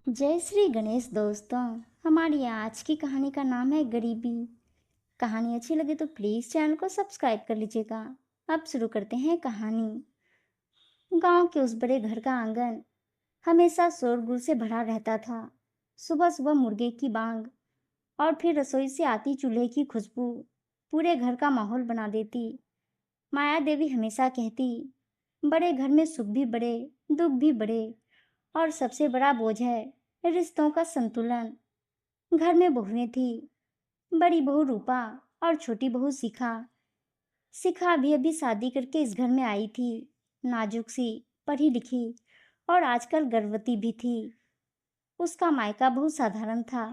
जय श्री गणेश दोस्तों। हमारी आज की कहानी का नाम है गरीबी। कहानी अच्छी लगे तो प्लीज चैनल को सब्सक्राइब कर लीजिएगा। अब शुरू करते हैं कहानी। गांव के उस बड़े घर का आंगन हमेशा शोरगुल से भरा रहता था। सुबह सुबह मुर्गे की बांग और फिर रसोई से आती चूल्हे की खुशबू पूरे घर का माहौल बना देती। माया देवी हमेशा कहती, बड़े घर में सुख भी बड़े, दुख भी बड़े, और सबसे बड़ा बोझ है रिश्तों का संतुलन। घर में बहुएं थी, बड़ी बहू रूपा और छोटी बहू शिखा। शिखा अभी अभी शादी करके इस घर में आई थी। नाजुक सी, पढ़ी लिखी और आजकल गर्भवती भी थी। उसका मायका बहुत साधारण था।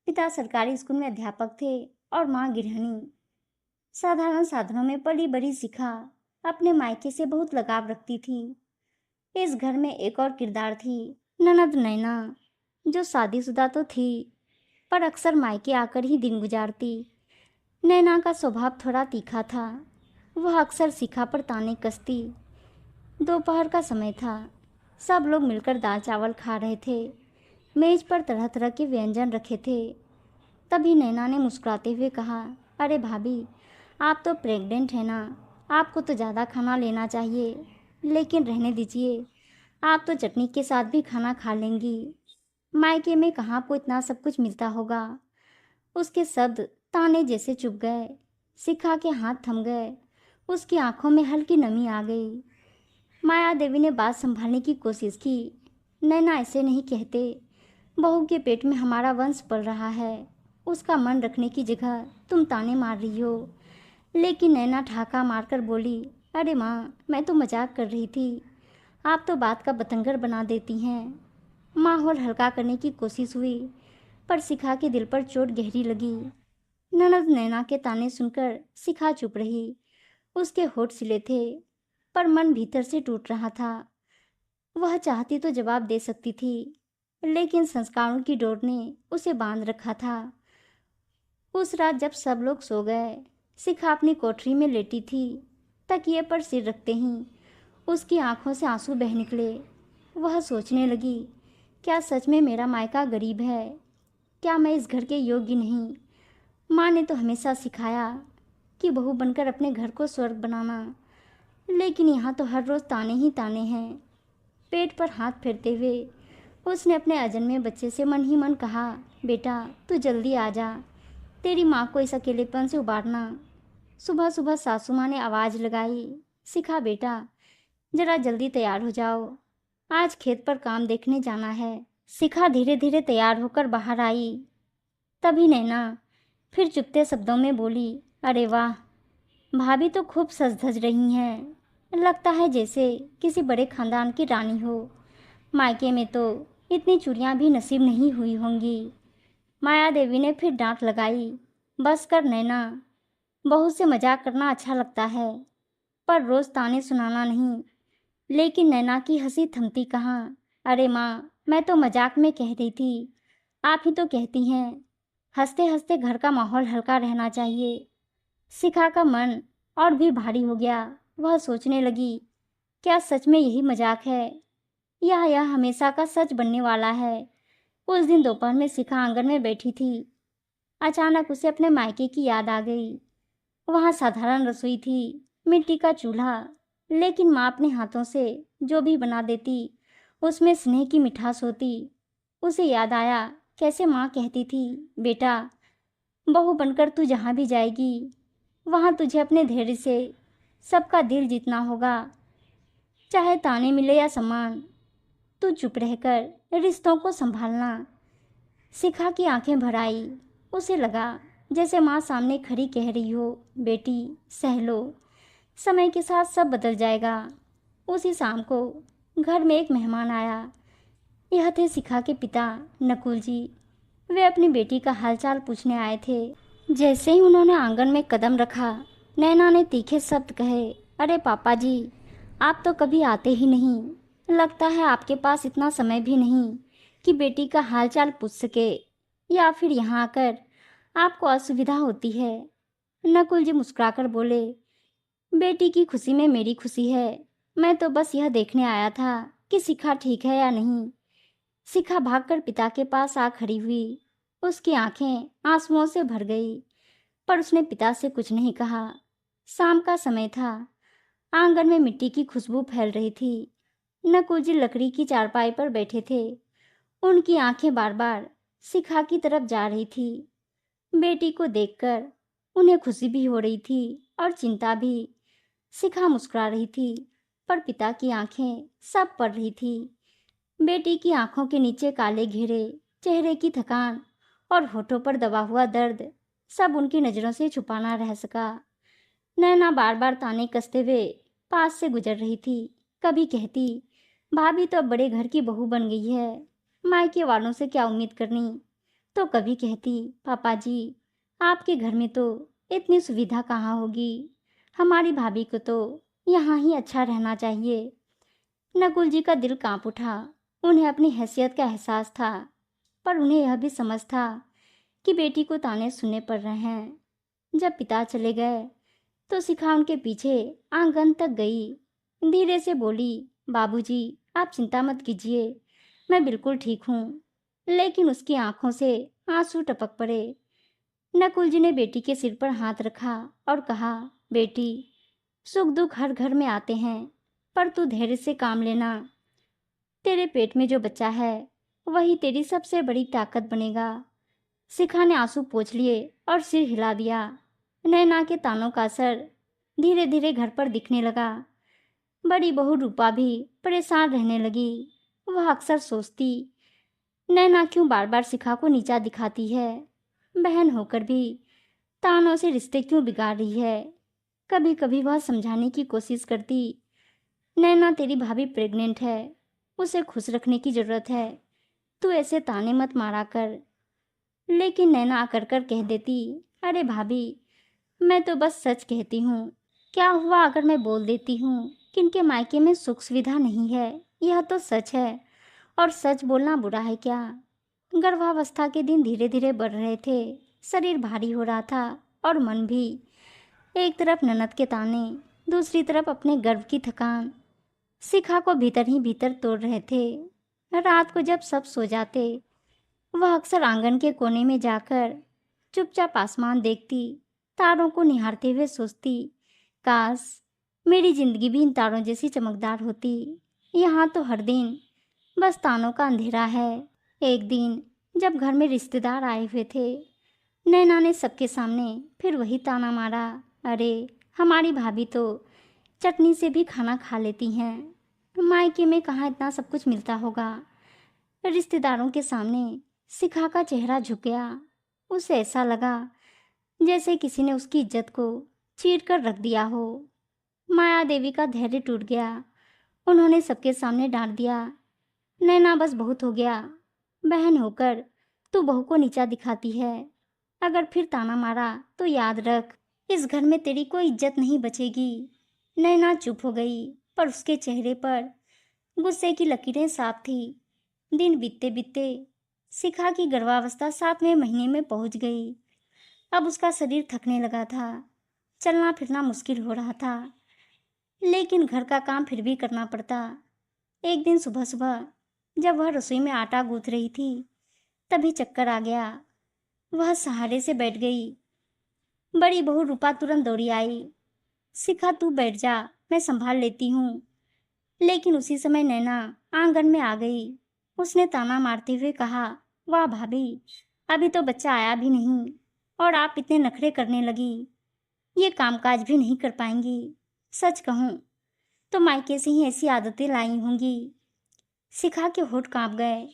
पिता सरकारी स्कूल में अध्यापक थे और माँ गृहिणी। साधारण साधनों में पली बड़ी शिखा अपने मायके से बहुत लगाव रखती थी। इस घर में एक और किरदार थी, ननद नैना, जो शादीशुदा तो थी पर अक्सर मायके आकर ही दिन गुजारती। नैना का स्वभाव थोड़ा तीखा था। वह अक्सर शिखा पर ताने कसती। दोपहर का समय था। सब लोग मिलकर दाल चावल खा रहे थे। मेज पर तरह तरह के व्यंजन रखे थे। तभी नैना ने मुस्कुराते हुए कहा, अरे भाभी, आप तो प्रेग्नेंट है ना, आपको तो ज़्यादा खाना लेना चाहिए। लेकिन रहने दीजिए, आप तो चटनी के साथ भी खाना खा लेंगी। मायके में कहाँ आपको इतना सब कुछ मिलता होगा। उसके शब्द ताने जैसे चुभ गए। शिखा के हाथ थम गए। उसकी आंखों में हल्की नमी आ गई। माया देवी ने बात संभालने की कोशिश की। नैना, ऐसे नहीं कहते। बहू के पेट में हमारा वंश पल रहा है। उसका मन रखने की जगह तुम ताने मार रही हो। लेकिन नैना ठहाका मारकर बोली, अरे माँ, मैं तो मजाक कर रही थी। आप तो बात का बतंगड़ बना देती हैं। माहौल हल्का करने की कोशिश हुई, पर शिखा के दिल पर चोट गहरी लगी। ननद नैना के ताने सुनकर शिखा चुप रही। उसके होठ सिले थे, पर मन भीतर से टूट रहा था। वह चाहती तो जवाब दे सकती थी, लेकिन संस्कारों की डोर ने उसे बांध रखा था। उस रात जब सब लोग सो गए, शिखा अपनी कोठरी में लेटी थी। तकिए पर सिर रखते ही उसकी आंखों से आंसू बह निकले। वह सोचने लगी, क्या सच में मेरा मायका गरीब है? क्या मैं इस घर के योग्य नहीं? माँ ने तो हमेशा सिखाया कि बहू बनकर अपने घर को स्वर्ग बनाना, लेकिन यहाँ तो हर रोज़ ताने ही ताने हैं। पेट पर हाथ फेरते हुए उसने अपने अजन्मे बच्चे से मन ही मन कहा, बेटा, तू जल्दी आ जा, तेरी माँ को इस अकेलेपन से उबारना। सुबह सुबह सासू माँ ने आवाज़ लगाई, शिखा बेटा, जरा जल्दी तैयार हो जाओ, आज खेत पर काम देखने जाना है। शिखा धीरे धीरे तैयार होकर बाहर आई। तभी नैना फिर चुपते शब्दों में बोली, अरे वाह, भाभी तो खूब सज धज रही हैं। लगता है जैसे किसी बड़े खानदान की रानी हो। मायके में तो इतनी चूड़ियां भी नसीब नहीं हुई होंगी। माया देवी ने फिर डांट लगाई, बस कर नैना, बहू से मजाक करना अच्छा लगता है, पर रोज ताने सुनाना नहीं। लेकिन नैना की हंसी थमती कहाँ। अरे माँ, मैं तो मजाक में कह रही थी, आप ही तो कहती हैं हंसते हंसते घर का माहौल हल्का रहना चाहिए। शिखा का मन और भी भारी हो गया। वह सोचने लगी, क्या सच में यही मजाक है या यह हमेशा का सच बनने वाला है? उस दिन दोपहर में शिखा आंगन में बैठी थी। अचानक उसे अपने मायके की याद आ गई। वहाँ साधारण रसोई थी, मिट्टी का चूल्हा, लेकिन माँ अपने हाथों से जो भी बना देती उसमें स्नेह की मिठास होती। उसे याद आया कैसे माँ कहती थी, बेटा, बहू बनकर तू जहाँ भी जाएगी वहाँ तुझे अपने धैर्य से सबका दिल जीतना होगा। चाहे ताने मिले या सम्मान, तू चुप रहकर रिश्तों को संभालना। शिखा की आंखें भर आई। उसे लगा जैसे माँ सामने खड़ी कह रही हो, बेटी, सह लो, समय के साथ सब बदल जाएगा। उसी शाम को घर में एक मेहमान आया। यह थे शिखा के पिता, नकुल जी। वे अपनी बेटी का हालचाल पूछने आए थे। जैसे ही उन्होंने आंगन में कदम रखा, नैना ने तीखे शब्द कहे, अरे पापा जी, आप तो कभी आते ही नहीं। लगता है आपके पास इतना समय भी नहीं कि बेटी का हालचाल पूछ सके, या फिर यहाँ आकर आपको असुविधा होती है। नकुल जी मुस्कुराकर बोले, बेटी की खुशी में मेरी खुशी है। मैं तो बस यह देखने आया था कि शिखा ठीक है या नहीं। शिखा भागकर पिता के पास आ खड़ी हुई। उसकी आंखें आंसुओं से भर गई, पर उसने पिता से कुछ नहीं कहा। शाम का समय था। आंगन में मिट्टी की खुशबू फैल रही थी। नकुल जी लकड़ी की चारपाई पर बैठे थे। उनकी आंखें बार बार शिखा की तरफ जा रही थी। बेटी को देखकर उन्हें खुशी भी हो रही थी और चिंता भी। शिखा मुस्कुरा रही थी, पर पिता की आंखें सब पढ़ रही थी। बेटी की आंखों के नीचे काले घेरे, चेहरे की थकान और होठों पर दबा हुआ दर्द सब उनकी नजरों से छुपा ना रह सका। नैना बार बार ताने कसते हुए पास से गुजर रही थी। कभी कहती, भाभी तो अब बड़े घर की बहू बन गई है, मायके वालों से क्या उम्मीद करनी। तो कभी कहती, पापा जी आपके घर में तो इतनी सुविधा कहाँ होगी, हमारी भाभी को तो यहाँ ही अच्छा रहना चाहिए। नकुल जी का दिल कांप उठा। उन्हें अपनी हैसियत का एहसास था, पर उन्हें यह भी समझ था कि बेटी को ताने सुनने पड़ रहे हैं। जब पिता चले गए तो शिखा उनके पीछे आंगन तक गई। धीरे से बोली, बाबूजी आप चिंता मत कीजिए, मैं बिल्कुल ठीक हूँ। लेकिन उसकी आंखों से आंसू टपक पड़े। नकुल जी ने बेटी के सिर पर हाथ रखा और कहा, बेटी सुख दुख हर घर में आते हैं, पर तू धैर्य से काम लेना। तेरे पेट में जो बच्चा है वही तेरी सबसे बड़ी ताकत बनेगा। शिखा ने आंसू पोंछ लिए और सिर हिला दिया। नैना के तानों का असर धीरे धीरे घर पर दिखने लगा। बड़ी बहू रूपा भी परेशान रहने लगी। वह अक्सर सोचती, नैना क्यों बार बार शिखा को नीचा दिखाती है, बहन होकर भी तानों से रिश्ते क्यों बिगाड़ रही है। कभी कभी वह समझाने की कोशिश करती, नैना तेरी भाभी प्रेग्नेंट है, उसे खुश रखने की जरूरत है, तू ऐसे ताने मत मारा कर। लेकिन नैना आकर कर कह देती, अरे भाभी मैं तो बस सच कहती हूँ, क्या हुआ अगर मैं बोल देती हूँ कि इनके मायके में सुख सुविधा नहीं है। यह तो सच है, और सच बोलना बुरा है क्या। गर्भावस्था के दिन धीरे धीरे बढ़ रहे थे। शरीर भारी हो रहा था और मन भी। एक तरफ ननद के ताने, दूसरी तरफ अपने गर्भ की थकान शिखा को भीतर ही भीतर तोड़ रहे थे। रात को जब सब सो जाते, वह अक्सर आंगन के कोने में जाकर चुपचाप आसमान देखती, तारों को निहारते हुए सोचती, काश मेरी जिंदगी भी इन तारों जैसी चमकदार होती। यहाँ तो हर दिन बस तानों का अंधेरा है। एक दिन जब घर में रिश्तेदार आए हुए थे, नैना ने सबके सामने फिर वही ताना मारा, अरे हमारी भाभी तो चटनी से भी खाना खा लेती हैं, मायके में कहाँ इतना सब कुछ मिलता होगा। रिश्तेदारों के सामने शिखा का चेहरा झुक गया। उसे ऐसा लगा जैसे किसी ने उसकी इज्जत को चीर कर रख दिया हो। माया देवी का धैर्य टूट गया। उन्होंने सबके सामने डांट दिया, नैना बस बहुत हो गया, बहन होकर तू बहू को नीचा दिखाती है। अगर फिर ताना मारा तो याद रख, इस घर में तेरी कोई इज्जत नहीं बचेगी। नैना चुप हो गई, पर उसके चेहरे पर गुस्से की लकीरें साफ थी। दिन बीतते बीतते शिखा की गर्भावस्था 7वें महीने में पहुंच गई। अब उसका शरीर थकने लगा था, चलना फिरना मुश्किल हो रहा था, लेकिन घर का काम फिर भी करना पड़ता। एक दिन सुबह सुबह जब वह रसोई में आटा गूंथ रही थी, तभी चक्कर आ गया। वह सहारे से बैठ गई। बड़ी बहू रूपा तुरंत दौड़ी आई, शिखा तू बैठ जा, मैं संभाल लेती हूँ। लेकिन उसी समय नैना आंगन में आ गई। उसने ताना मारते हुए कहा, वाह भाभी, अभी तो बच्चा आया भी नहीं और आप इतने नखरे करने लगी, ये कामकाज भी नहीं कर पाएंगी। सच कहूँ तो मायके से ही ऐसी आदतें लाई होंगी। शिखा के होठ कांप गए।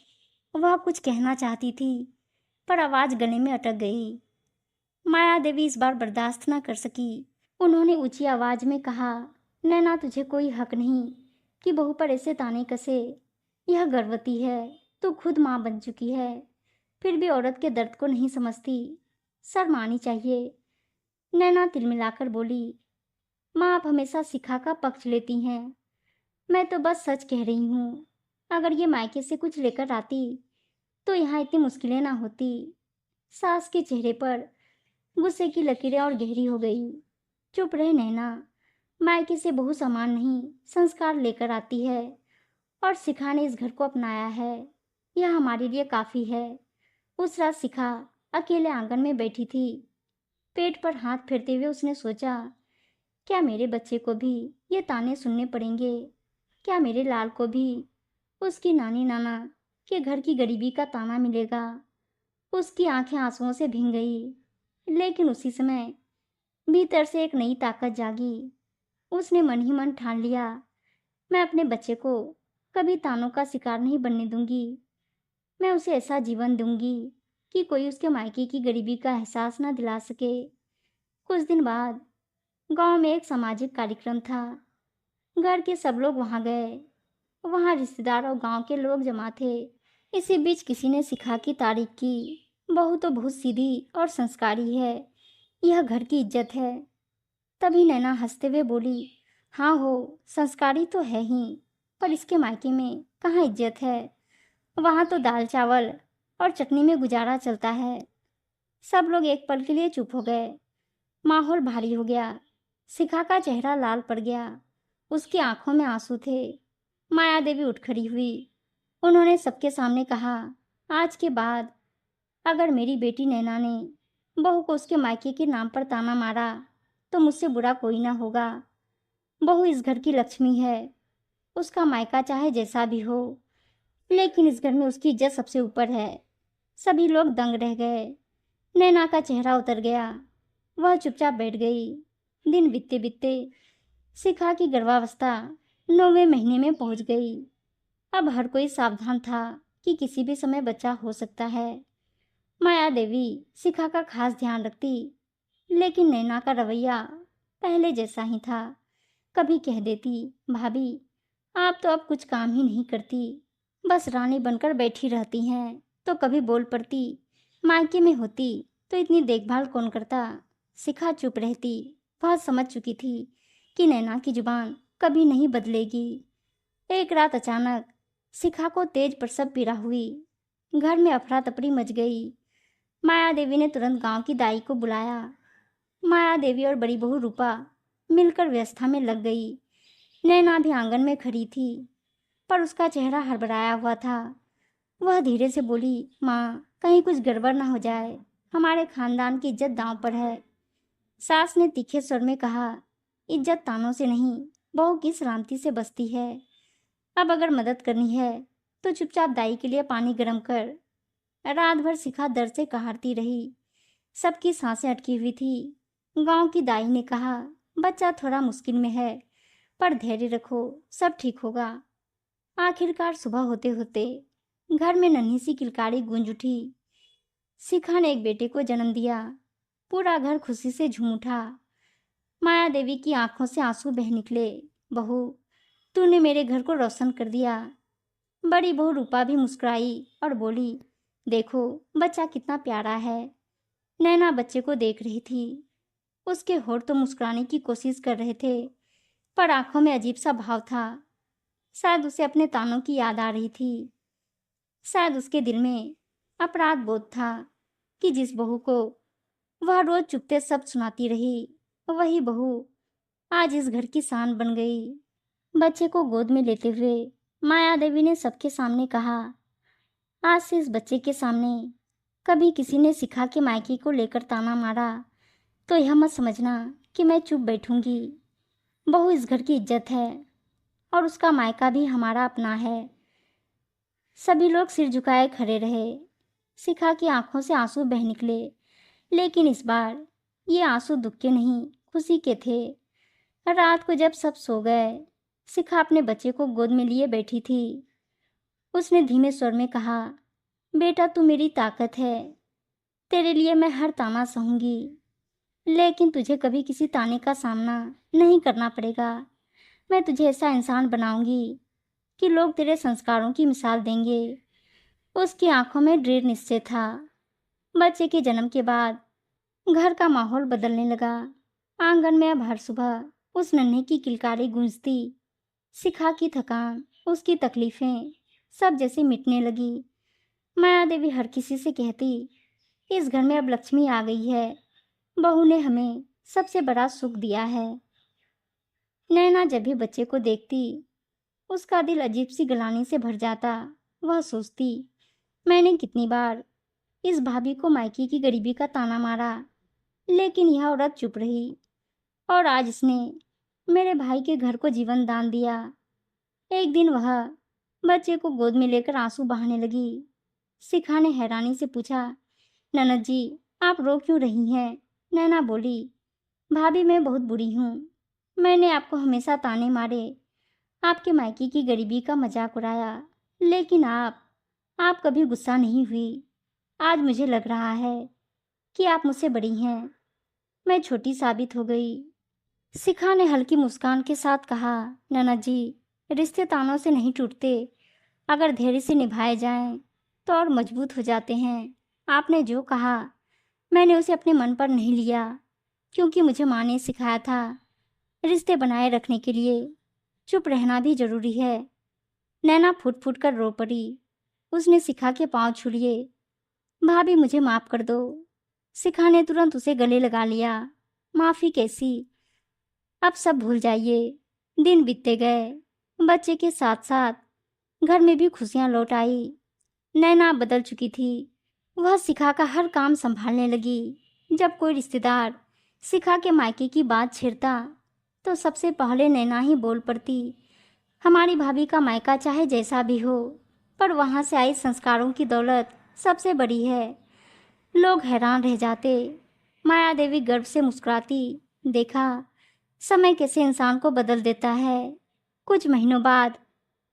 वह कुछ कहना चाहती थी, पर आवाज गले में अटक गई। माया देवी इस बार बर्दाश्त न कर सकी। उन्होंने ऊंची आवाज में कहा, नैना तुझे कोई हक नहीं कि बहू पर ऐसे ताने कसे। यह गर्भवती है, तू खुद माँ बन चुकी है, फिर भी औरत के दर्द को नहीं समझती। शर्म आनी चाहिए। नैना तिलमिलाकर बोली, माँ आप हमेशा शिखा का पक्ष लेती हैं, मैं तो बस सच कह रही हूँ। अगर ये मायके से कुछ लेकर आती तो यहाँ इतनी मुश्किलें ना होती। सास के चेहरे पर गुस्से की लकीरें और गहरी हो गई। चुप रहे नैना, मायके से बहू सामान नहीं संस्कार लेकर आती है, और शिखा ने इस घर को अपनाया है, यह हमारे लिए काफी है। उस रात शिखा अकेले आंगन में बैठी थी। पेट पर हाथ फेरते हुए उसने सोचा, क्या मेरे बच्चे को भी ये ताने सुनने पड़ेंगे? क्या मेरे लाल को भी उसकी नानी नाना के घर की गरीबी का ताना मिलेगा? उसकी आंखें आंसुओं से भीग गई। लेकिन उसी समय भीतर से एक नई ताकत जागी। उसने मन ही मन ठान लिया, मैं अपने बच्चे को कभी तानों का शिकार नहीं बनने दूंगी। मैं उसे ऐसा जीवन दूंगी कि कोई उसके मायके की गरीबी का एहसास न दिला सके। कुछ दिन बाद गांव में एक सामाजिक कार्यक्रम था। घर के सब लोग वहां गए। वहां रिश्तेदार और गांव के लोग जमा थे। इसी बीच किसी ने शिखा की तारीफ की। बहू तो बहुत सीधी और संस्कारी है, यह घर की इज्जत है। तभी नैना हंसते हुए बोली, हाँ हो, संस्कारी तो है ही, पर इसके मायके में कहाँ इज्जत है? वहां तो दाल चावल और चटनी में गुजारा चलता है। सब लोग एक पल के लिए चुप हो गए। माहौल भारी हो गया। शिखा का चेहरा लाल पड़ गया। उसकी आंखों में आंसू थे। माया देवी उठ खड़ी हुई। उन्होंने सबके सामने कहा, आज के बाद अगर मेरी बेटी नैना ने बहू को उसके मायके के नाम पर ताना मारा तो मुझसे बुरा कोई ना होगा। बहू इस घर की लक्ष्मी है। उसका मायका चाहे जैसा भी हो, लेकिन इस घर में उसकी इज्जत सबसे ऊपर है। सभी लोग दंग रह गए। नैना का चेहरा उतर गया। वह चुपचाप बैठ गई। दिन बीतते बीतते शिखा की गर्भावस्था 9वें महीने में पहुंच गई। अब हर कोई सावधान था कि किसी भी समय बच्चा हो सकता है। माया देवी शिखा का खास ध्यान रखती, लेकिन नैना का रवैया पहले जैसा ही था। कभी कह देती, भाभी आप तो अब कुछ काम ही नहीं करती, बस रानी बनकर बैठी रहती हैं। तो कभी बोल पड़ती, मायके में होती तो इतनी देखभाल कौन करता। शिखा चुप रहती। वह समझ चुकी थी कि नैना की जुबान कभी नहीं बदलेगी। एक रात अचानक शिखा को तेज प्रसव पीड़ा हुई। घर में अफरा तफरी मच गई। माया देवी ने तुरंत गांव की दाई को बुलाया। माया देवी और बड़ी बहू रूपा मिलकर व्यवस्था में लग गई। नैना भी आंगन में खड़ी थी, पर उसका चेहरा हड़बड़ाया हुआ था। वह धीरे से बोली, माँ, कहीं कुछ गड़बड़ ना हो जाए। हमारे खानदान की इज्जत दांव पर है। सास ने तीखे स्वर में कहा, इज्जत तानों से नहीं, बहू की सलामती से बसती है। अब अगर मदद करनी है तो चुपचाप दाई के लिए पानी गर्म कर। रात भर शिखा दर्द से कहारती रही। सबकी सांसें अटकी हुई थी। गांव की दाई ने कहा, बच्चा थोड़ा मुश्किल में है, पर धैर्य रखो, सब ठीक होगा। आखिरकार सुबह होते होते घर में नन्ही सी किलकारी गूंज उठी। शिखा ने एक बेटे को जन्म दिया। पूरा घर खुशी से झूम उठा। माया देवी की आंखों से आंसू बह निकले। बहू, तूने मेरे घर को रोशन कर दिया। बड़ी बहू रूपा भी मुस्कुराई और बोली, देखो बच्चा कितना प्यारा है। नैना बच्चे को देख रही थी। उसके होठ तो मुस्कुराने की कोशिश कर रहे थे, पर आंखों में अजीब सा भाव था। शायद उसे अपने तानों की याद आ रही थी। शायद उसके दिल में अपराध बोध था कि जिस बहू को वह रोज चुपते शब्द सुनाती रही, वही बहू आज इस घर की शान बन गई। बच्चे को गोद में लेते हुए माया देवी ने सबके सामने कहा, आज से इस बच्चे के सामने कभी किसी ने शिखा के मायके को लेकर ताना मारा तो यह मत समझना कि मैं चुप बैठूंगी। बहू इस घर की इज्जत है और उसका मायका भी हमारा अपना है। सभी लोग सिर झुकाए खड़े रहे। शिखा की आंखों से आंसू बह निकले, लेकिन इस बार ये आंसू दुख के नहीं, खुशी के थे। रात को जब सब सो गए, शिखा अपने बच्चे को गोद में लिए बैठी थी। उसने धीमे स्वर में कहा, बेटा तू मेरी ताकत है। तेरे लिए मैं हर ताना सहूंगी, लेकिन तुझे कभी किसी ताने का सामना नहीं करना पड़ेगा। मैं तुझे ऐसा इंसान बनाऊंगी कि लोग तेरे संस्कारों की मिसाल देंगे। उसकी आंखों में दृढ़ निश्चय था। बच्चे के जन्म के बाद घर का माहौल बदलने लगा। आंगन में अब हर सुबह उस नन्हे की किलकारी गूंजती। शिखा की थकान, उसकी तकलीफें सब जैसे मिटने लगी। माया देवी हर किसी से कहती, इस घर में अब लक्ष्मी आ गई है। बहू ने हमें सबसे बड़ा सुख दिया है। नैना जब भी बच्चे को देखती, उसका दिल अजीब सी गलानी से भर जाता। वह सोचती, काश ये बच्चा मेरा ही हो। पर फिर भी मैंने कितनी बार इस भाभी को मायके की गरीबी का ताना मारा, लेकिन यह औरत चुप रही। और आज इसने मेरे भाई के घर को जीवन दान दिया। एक दिन वह बच्चे को गोद में लेकर आंसू बहाने लगी। शिखा ने हैरानी से पूछा, ननद जी, आप रो क्यों रही हैं? नैना बोली, भाभी मैं बहुत बुरी हूँ। मैंने आपको हमेशा ताने मारे, आपके मायके की गरीबी का मजाक उड़ाया, लेकिन आप कभी गुस्सा नहीं हुई। आज मुझे लग रहा है कि आप मुझसे बड़ी हैं। मैं छोटी साबित हो गई। शिखा ने हल्की मुस्कान के साथ कहा, ननद जी, रिश्ते तानों से नहीं टूटते। अगर धैर्य से निभाए जाएं तो और मजबूत हो जाते हैं। आपने जो कहा मैंने उसे अपने मन पर नहीं लिया, क्योंकि मुझे माँ ने सिखाया था रिश्ते बनाए रखने के लिए चुप रहना भी जरूरी है। नैना फुट फुट कर रो पड़ी। उसने शिखा के पांव छू लिए। भाभी मुझे माफ कर दो। शिखा ने तुरंत उसे गले लगा लिया। माफी कैसी, अब सब भूल जाइए। दिन बीतते गए। बच्चे के साथ साथ घर में भी खुशियां लौट आई। नैना बदल चुकी थी। वह शिखा का हर काम संभालने लगी। जब कोई रिश्तेदार शिखा के मायके की बात छेड़ता तो सबसे पहले नैना ही बोल पड़ती। हमारी भाभी का मायका चाहे जैसा भी हो, पर वहां से आई संस्कारों की दौलत सबसे बड़ी है। लोग हैरान रह जाते। माया देवी गर्व से मुस्कुराती, देखा समय कैसे इंसान को बदल देता है। कुछ महीनों बाद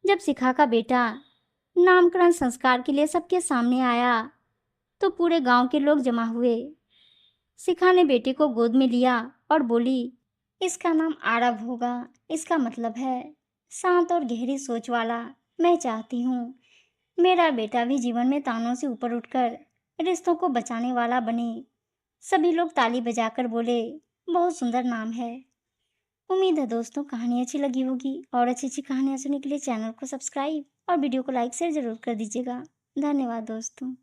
जब शिखा का बेटा नामकरण संस्कार के लिए सबके सामने आया तो पूरे गांव के लोग जमा हुए। शिखा ने बेटे को गोद में लिया और बोली, इसका नाम आरव होगा। इसका मतलब है शांत और गहरी सोच वाला। मैं चाहती हूँ मेरा बेटा भी जीवन में तानों से ऊपर उठकर रिश्तों को बचाने वाला बने। सभी लोग ताली बजाकर बोले, बहुत सुंदर नाम है। उम्मीद है दोस्तों कहानी अच्छी लगी होगी, और अच्छी अच्छी कहानियाँ सुनने के लिए चैनल को सब्सक्राइब और वीडियो को लाइक शेयर जरूर कर दीजिएगा। धन्यवाद दोस्तों।